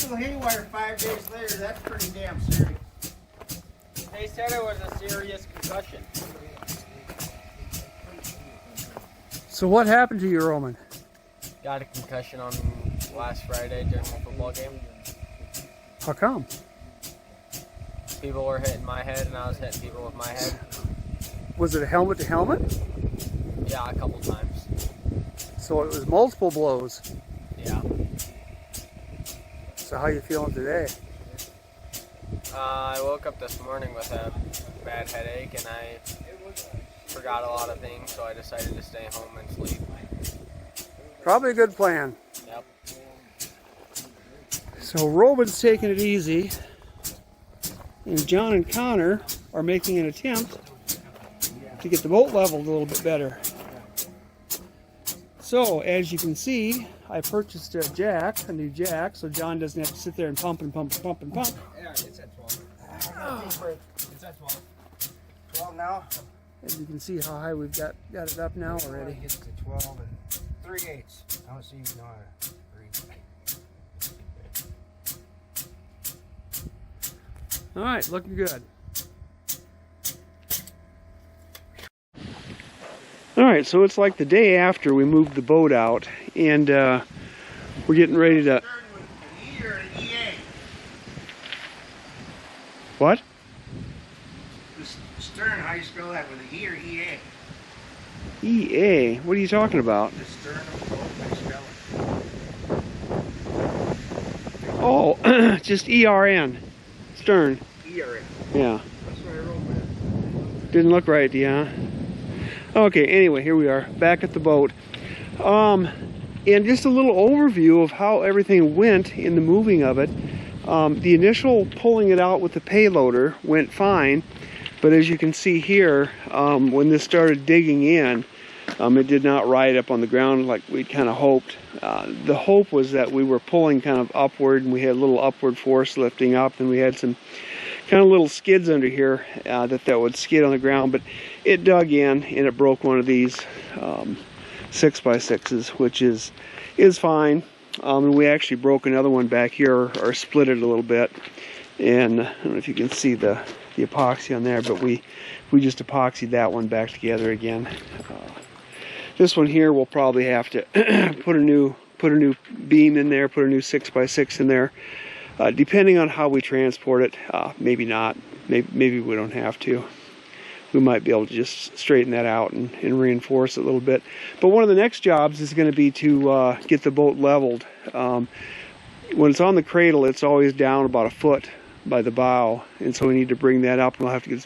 little haywire 5 days later, that's pretty damn serious. They said it was a serious concussion. So what happened to you, Roman? Got a concussion on last Friday during the football game. How come? People were hitting my head and I was hitting people with my head. Was it a helmet to helmet? Yeah, a couple times. So it was multiple blows. Yeah. So how you feeling today? I woke up this morning with a bad headache and I forgot a lot of things, so I decided to stay home and sleep. Probably a good plan. Yep. So Roman's taking it easy, and John and Connor are making an attempt to get the boat leveled a little bit better. So as you can see, I purchased a new jack, so John doesn't have to sit there and pump and pump and pump and pump. Yeah, it's at 12. It's at 12. 12 now? As you can see how high we've got it up now already. It gets to 12 and 3/8. I don't see you know how to read. All right, looking good. All right, so it's like the day after we moved the boat out, and we're getting ready to... What? The stern, how you spell that, with an E or EA? EA? What are you talking about? The stern of the boat, how you spell it? Oh, just ERN. Stern. ERN. Yeah. That's what I wrote with. Didn't look right, yeah. Okay, anyway, here we are, back at the boat. And just a little overview of how everything went in the moving of it. The initial pulling it out with the payloader went fine, but as you can see here, when this started digging in, it did not ride up on the ground like we'd kind of hoped. The hope was that we were pulling kind of upward, and we had a little upward force lifting up, and we had some kind of little skids under here that would skid on the ground, but it dug in and it broke one of these 6x6s, which is fine. And we actually broke another one back here, or split it a little bit, and I don't know if you can see the epoxy on there, but we just epoxied that one back together again. This one here we'll probably have to put a new beam in there, put a new 6x6 in there. Depending on how we transport it, maybe not. Maybe we don't have to. We might be able to just straighten that out and reinforce it a little bit. But one of the next jobs is going to be to get the boat leveled. When it's on the cradle, it's always down about a foot by the bow, and so we need to bring that up, and we'll have to get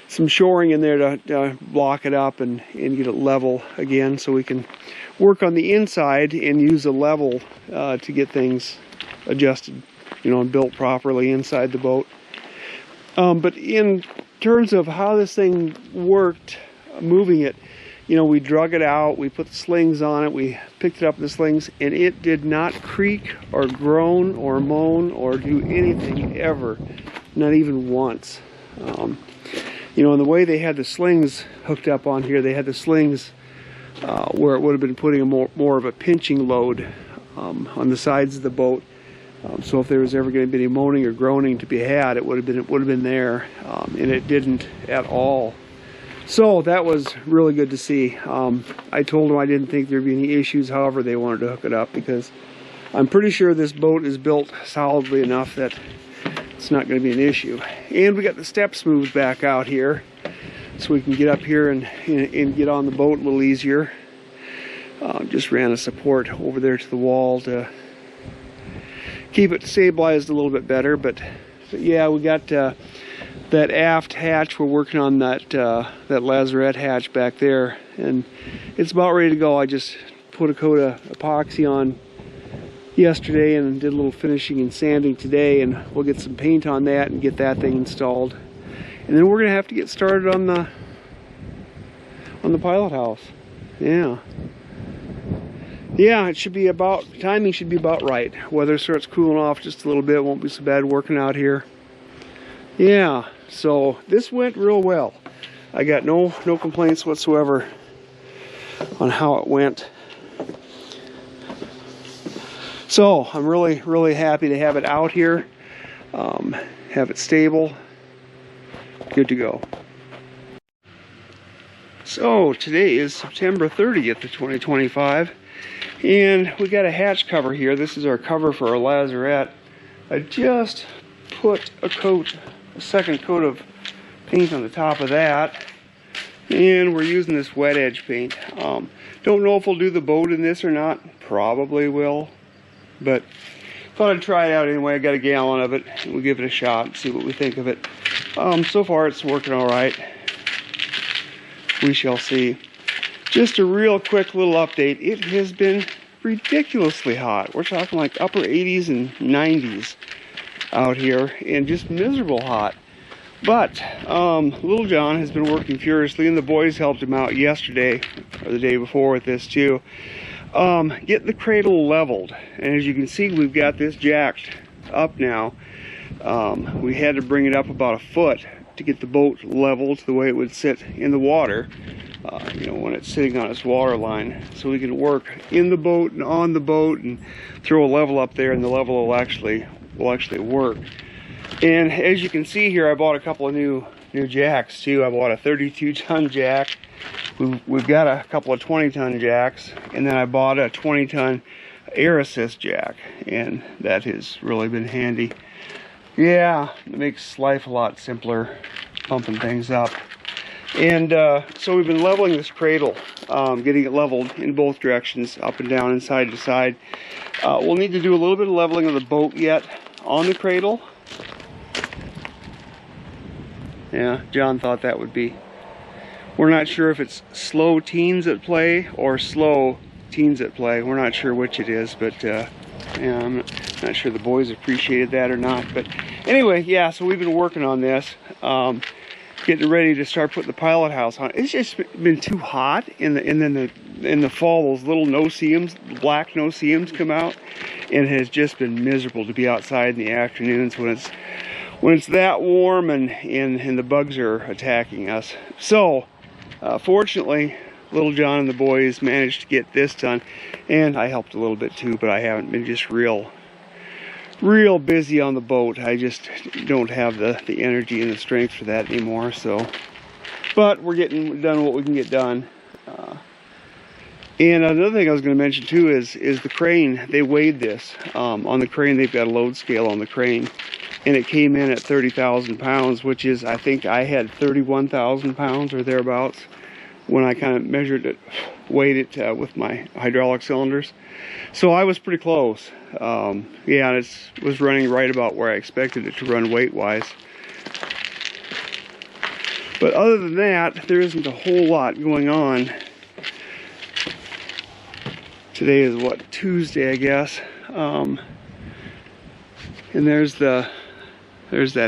some shoring in there to block it up and get it level again, so we can work on the inside and use a level to get things adjusted, and built properly inside the boat. But in terms of how this thing worked, moving it, we drug it out, we put the slings on it, we picked it up in the slings, and it did not creak or groan or moan or do anything ever, not even once. And the way they had the slings hooked up on here, they had the slings where it would have been putting more of a pinching load on the sides of the boat. So if there was ever going to be any moaning or groaning to be had, it would have been there, and it didn't at all. So that was really good to see. I told them I didn't think there'd be any issues. However, they wanted to hook it up because I'm pretty sure this boat is built solidly enough that it's not going to be an issue. And we got the steps moved back out here, so we can get up here and get on the boat a little easier. Just ran a support over there to the wall to keep it stabilized a little bit better, but yeah, we got that aft hatch. We're working on that lazarette hatch back there, and it's about ready to go. I just put a coat of epoxy on yesterday and did a little finishing and sanding today, and we'll get some paint on that and get that thing installed, and then we're gonna have to get started on the pilot house. Yeah, it should be timing should be about right. Weather starts cooling off just a little bit, won't be so bad working out here. Yeah, so this went real well. I got no complaints whatsoever on how it went. So I'm really happy to have it out here, have it stable, good to go. So today is September 30th of 2025, and we got a hatch cover here. This is our cover for our lazarette. I just put a second coat of paint on the top of that, and we're using this wet edge paint. Don't know if we'll do the boat in this or not. Probably will, but thought I'd try it out anyway. I got a gallon of it, and we'll give it a shot and see what we think of it. So far it's working all right. We shall see. Just a real quick little update. It has been ridiculously hot. We're talking like upper 80s and 90s out here, and just miserable hot. But little John has been working furiously, and the boys helped him out yesterday or the day before with this too. Get the cradle leveled, and as you can see, we've got this jacked up now. We had to bring it up about a foot to get the boat leveled to the way it would sit in the water, you know, when it's sitting on its water line, so we can work in the boat and on the boat and throw a level up there, and the level will actually work. And as you can see here, I bought a couple of new jacks too. I bought a 32-ton jack. We've got a couple of 20-ton jacks, and then I bought a 20-ton air assist jack, and that has really been handy. Yeah, it makes life a lot simpler pumping things up. And so we've been leveling this cradle, getting it leveled in both directions, up and down and side to side. We'll need to do a little bit of leveling of the boat yet on the cradle. Yeah, John thought that would be. We're not sure if it's slow teens at play or slow teens at play. We're not sure which it is, but yeah, I'm not sure the boys appreciated that or not. But anyway, yeah, so we've been working on this, getting ready to start putting the pilot house on. It's just been too hot, and then in the fall, those little no-see-ums, black no-see-ums come out, and it has just been miserable to be outside in the afternoons when it's that warm and the bugs are attacking us. So fortunately, little John and the boys managed to get this done, and I helped a little bit too, but I haven't been just real busy on the boat. I just don't have the energy and the strength for that anymore. So, but we're getting done what we can get done. And another thing I was going to mention too is the crane. They weighed this on the crane. They've got a load scale on the crane, and it came in at 30,000 pounds, which is, I think I had 31,000 pounds or thereabouts when I kind of measured it, weighed it with my hydraulic cylinders. So I was pretty close. Yeah, it was running right about where I expected it to run weight-wise. But other than that, there isn't a whole lot going on. Today is what, Tuesday, I guess. And there's that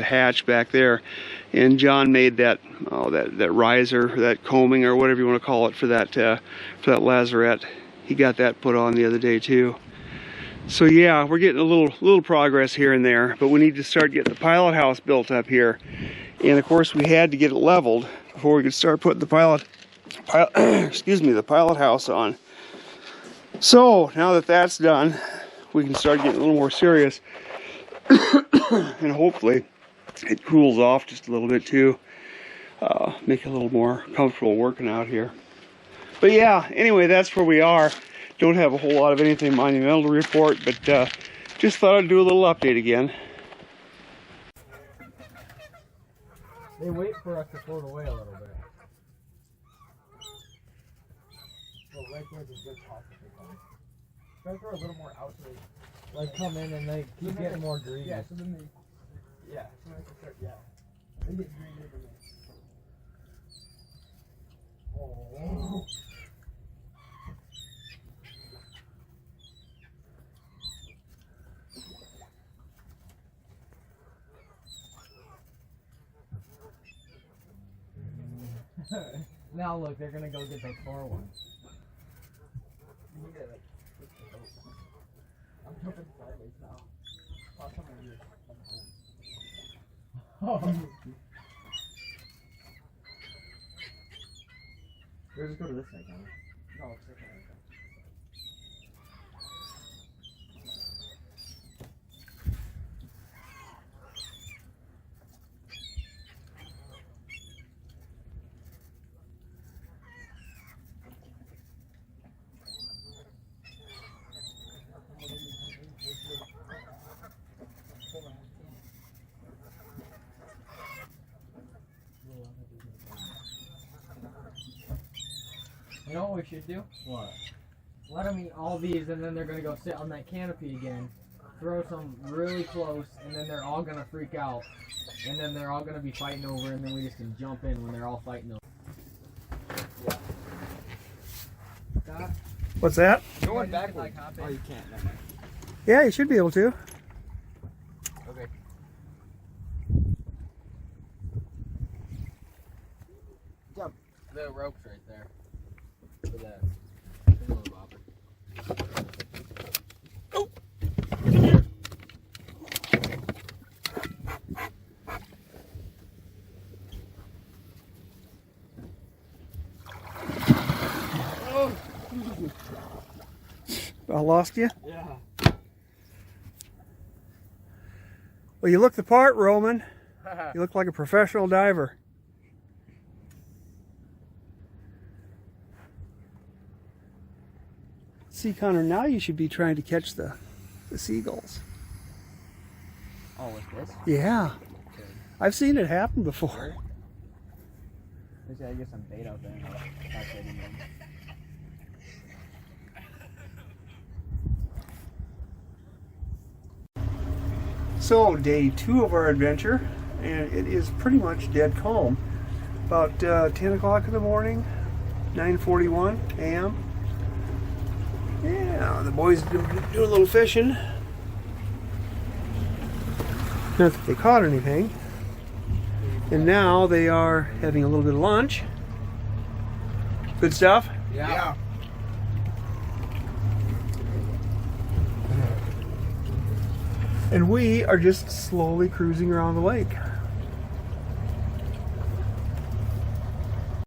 hatch back there, and John made that riser, that combing, or whatever you want to call it, for that lazarette. He got that put on the other day too. So yeah, we're getting a little progress here and there, but we need to start getting the pilot house built up here. And of course, we had to get it leveled before we could start putting the pilot house on. So now that that's done, we can start getting a little more serious. And hopefully it cools off just a little bit too, make it a little more comfortable working out here. But yeah, anyway, that's where we are. Don't have a whole lot of anything monumental to report, but just thought I'd do a little update again. They wait for us to float away a little bit. Well, right there's a good possibly coming. Try to throw a little more out to like come in and they keep getting more greedy. Yeah, so then they, yeah, so they can start, yeah. They get greedier than me. Oh. Now look, they're gonna go get the far one. I'm jumping sideways now. I'll come in here. Oh. Or just go to this side, can we? No, it's okay. You know what we should do? What? Let them eat all these, and then they're gonna go sit on that canopy again. Throw some really close, and then they're all gonna freak out. And then they're all gonna be fighting over, and then we just can jump in when they're all fighting over. Yeah. What's that? Going backwards. Oh, you can't. Never mind. Yeah, you should be able to. Okay. Jump. The rope's right there. For that. Little bobber. Oh. I lost you? Yeah. Well, you look the part, Roman. You look like a professional diver. See, Connor, now you should be trying to catch the seagulls. Oh, with this? Yeah. Okay. I've seen it happen before. Just gotta get some bait out there. And start baiting them. So, day 2 of our adventure, and it is pretty much dead calm. About 10 o'clock in the morning, 9:41 a.m. Yeah, the boys doing a little fishing. Not that they caught anything. And now they are having a little bit of lunch. Good stuff? Yeah. And we are just slowly cruising around the lake.